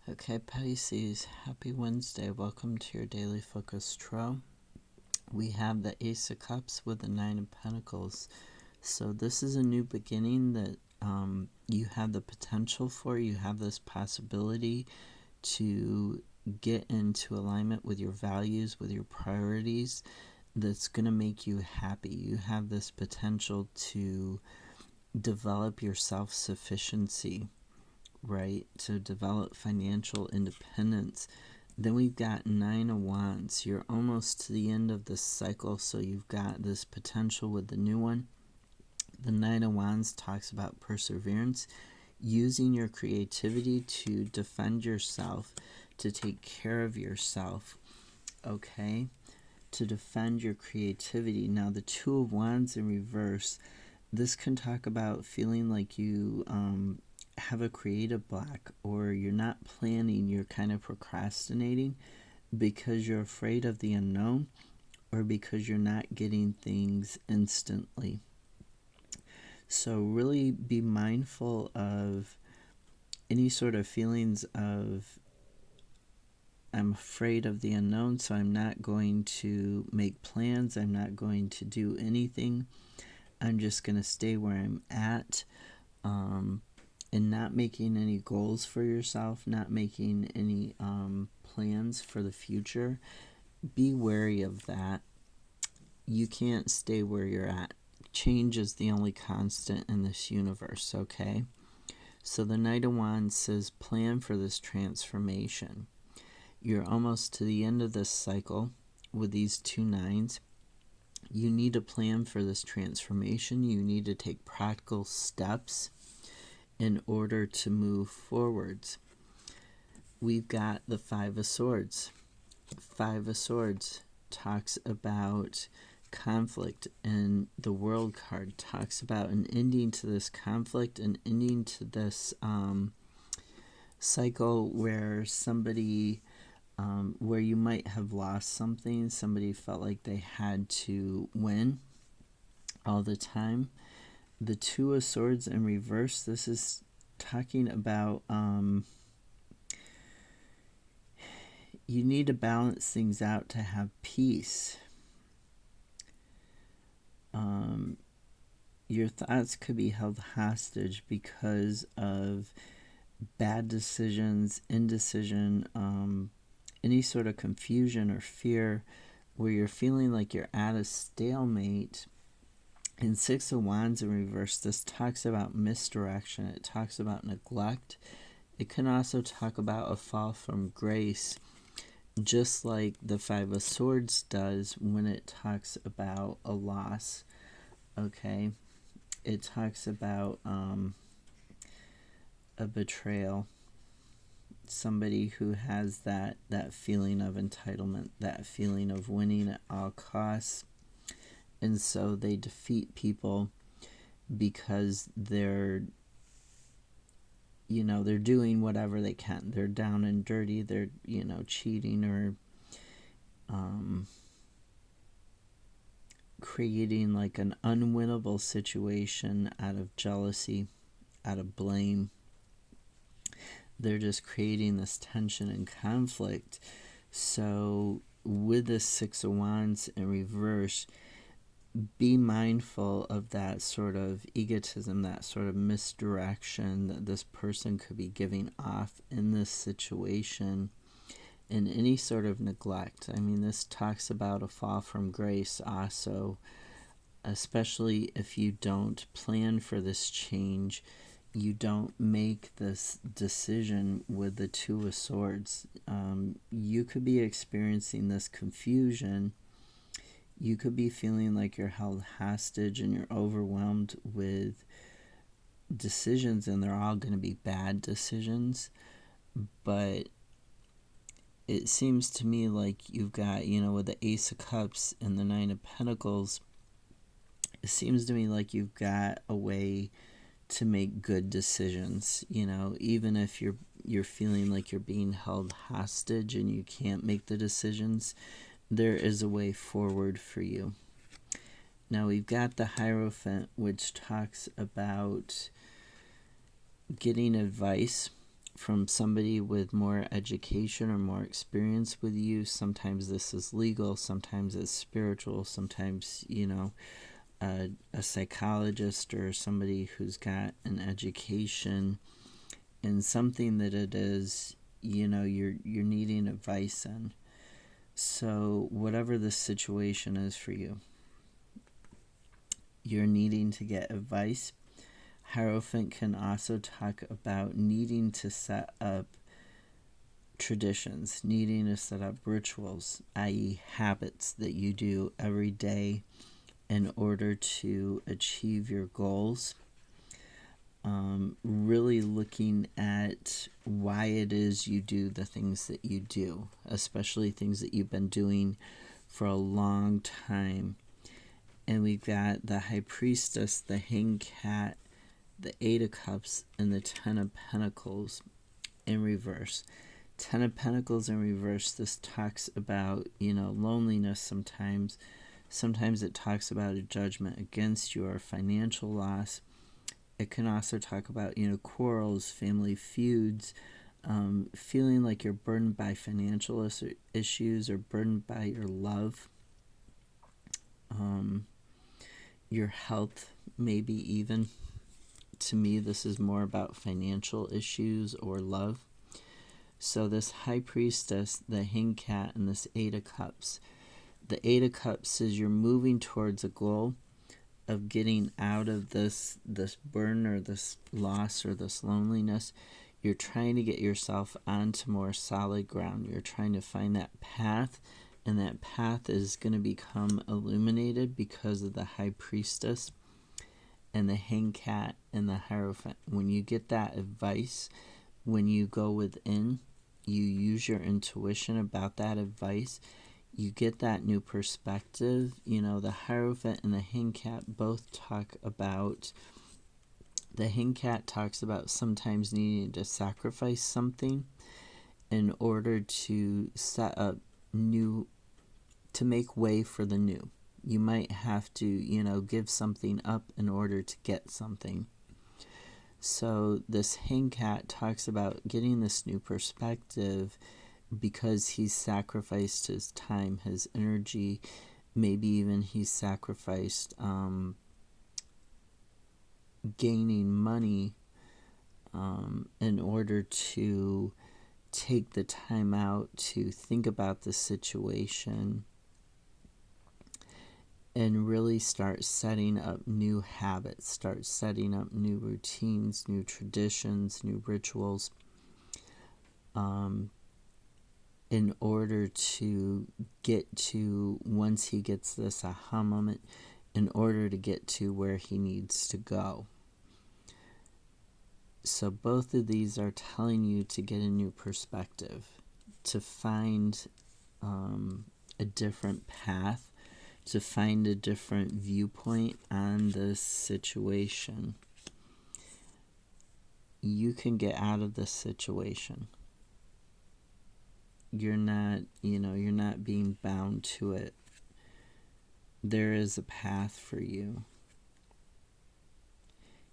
Okay, Pisces, happy Wednesday. Welcome to your daily focus tarot. We have the Ace of Cups with the Nine of Pentacles. So this is a new beginning that you have the potential for. You have this possibility to get into alignment with your values, with your priorities, that's going to make you happy. You have this potential to develop your self-sufficiency, right? To develop financial independence. Then we've got Nine of Wands. You're almost to the end of this cycle, so you've got this potential with the new one. The Nine of Wands talks about perseverance, using your creativity to defend yourself, to take care of yourself, okay? To defend your creativity. Now, the Two of Wands in reverse, this can talk about feeling like you have a creative block, or you're not planning, you're kind of procrastinating because you're afraid of the unknown, or because you're not getting things instantly. So really be mindful of any sort of feelings of, I'm afraid of the unknown, so I'm not going to make plans, I'm not going to do anything, I'm just going to stay where I'm at, and not making any goals for yourself, not making any plans for the future. Be wary of that. You can't stay where you're at. Change is the only constant in this universe, okay? So the Knight of Wands says plan for this transformation. You're almost to the end of this cycle with these two nines. You need a plan for this transformation. You need to take practical steps in order to move forwards. We've got the Five of Swords. Five of Swords talks about conflict, and the World card talks about an ending to this conflict, an ending to this cycle where somebody, where you might have lost something, somebody felt like they had to win all the time. The Two of Swords in reverse, this is talking about you need to balance things out to have peace. Your thoughts could be held hostage because of bad decisions, indecision, any sort of confusion or fear, where you're feeling like you're at a stalemate. In Six of Wands in reverse, this talks about misdirection. It talks about neglect. It can also talk about a fall from grace, just like the Five of Swords does when it talks about a loss, okay? It talks about a betrayal, somebody who has that feeling of entitlement, that feeling of winning at all costs, and so they defeat people because they're doing whatever they can. They're down and dirty, they're cheating, or creating like an unwinnable situation out of jealousy, out of blame. They're just creating this tension and conflict. So with the Six of Wands in reverse, be mindful of that sort of egotism, that sort of misdirection that this person could be giving off in this situation, and any sort of neglect. I mean, this talks about a fall from grace also, especially if you don't plan for this change, you don't make this decision with the Two of Swords. You could be experiencing this confusion. You could be feeling like you're held hostage and you're overwhelmed with decisions, and they're all going to be bad decisions. But it seems to me like you've got, with the Ace of Cups and the Nine of Pentacles, it seems to me like you've got a way to make good decisions, even if you're feeling like you're being held hostage and you can't make the decisions, there is a way forward for you. Now we've got the Hierophant, which talks about getting advice from somebody with more education or more experience with you. Sometimes this is legal, sometimes it's spiritual, sometimes, a psychologist or somebody who's got an education in something that it is, you're needing advice in. So whatever the situation is for you, you're needing to get advice. Hierophant can also talk about needing to set up traditions, needing to set up rituals, i.e. habits that you do every day in order to achieve your goals. Really looking at why it is you do the things that you do, especially things that you've been doing for a long time. And we've got the High Priestess, the Hanged Cat, the Eight of Cups, and the Ten of Pentacles in reverse. Ten of Pentacles in reverse, this talks about, loneliness sometimes. Sometimes it talks about a judgment against you or financial loss. It can also talk about, quarrels, family feuds, feeling like you're burdened by financial issues or burdened by your love, your health, maybe even. To me, this is more about financial issues or love. So this High Priestess, the Hanged Cat, and this Eight of Cups. The Eight of Cups is you're moving towards a goal of getting out of this burden or this loss or this loneliness. You're trying to get yourself onto more solid ground. You're trying to find that path, and that path is going to become illuminated because of the High Priestess and the Hanged Cat and the Hierophant. When you get that advice, when you go within, you use your intuition about that advice, you get that new perspective. The Hierophant and the Hanged Cat both talk about, the Hanged Cat talks about sometimes needing to sacrifice something in order to set up new, to make way for the new. You might have to, give something up in order to get something. So this Hanged Cat talks about getting this new perspective because he's sacrificed his time, his energy, maybe even he's sacrificed gaining money in order to take the time out to think about the situation and really start setting up new habits, start setting up new routines, new traditions, new rituals, in order to get to, once he gets this aha moment, in order to get to where he needs to go. So both of these are telling you to get a new perspective, to find a different path, to find a different viewpoint on this situation. You can get out of this situation. You're not, you're not being bound to it. There is a path for you.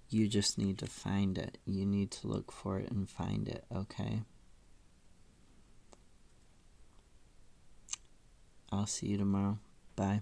You just need to find it. You need to look for it and find it, okay? I'll see you tomorrow. Bye.